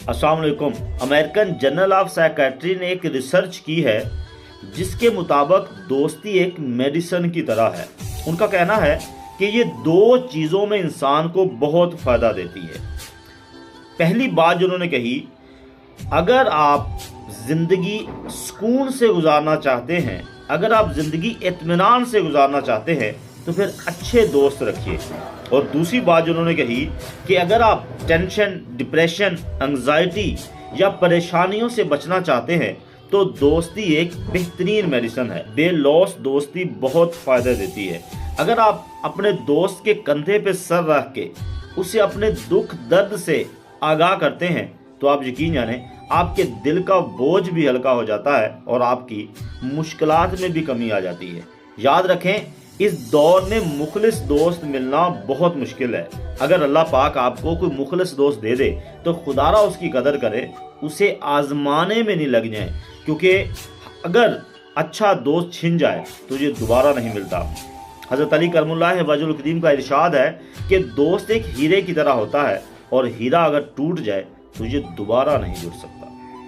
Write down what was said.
अस्सलाम वालेकुम। American journal of psychiatry ने एक रिसर्च की है जिसके मुताबिक दोस्ती एक मेडिसिन की तरह है। उनका कहना है कि ये दो चीज़ों में इंसान को बहुत फ़ायदा देती है। पहली बात जो उन्होंने कही, अगर आप ज़िंदगी सुकून से गुजारना चाहते हैं, अगर आप ज़िंदगी इत्मीनान से गुजारना चाहते हैं तो फिर अच्छे दोस्त रखिए। और दूसरी बात जो उन्होंने कही कि अगर आप टेंशन, डिप्रेशन, एंग्जाइटी या परेशानियों से बचना चाहते हैं तो दोस्ती एक बेहतरीन मेडिसिन है। बेलौस दोस्ती बहुत फ़ायदा देती है। अगर आप अपने दोस्त के कंधे पे सर रख के उसे अपने दुख दर्द से आगाह करते हैं तो आप यकीन जानें आपके दिल का बोझ भी हल्का हो जाता है और आपकी मुश्किलात में भी कमी आ जाती है। याद रखें, इस दौर में मुखलिस दोस्त मिलना बहुत मुश्किल है। अगर अल्लाह पाक आपको कोई मुखलिस दोस्त दे दे तो खुदारा उसकी कदर करें, उसे आजमाने में नहीं लग जाए, क्योंकि अगर अच्छा दोस्त छिन जाए तो ये दोबारा नहीं मिलता। हज़रत अली करमुल्लाह वजहुल करीम का इरशाद है कि दोस्त एक हीरे की तरह होता है और हीरा अगर टूट जाए तो ये दोबारा नहीं जुड़ सकता।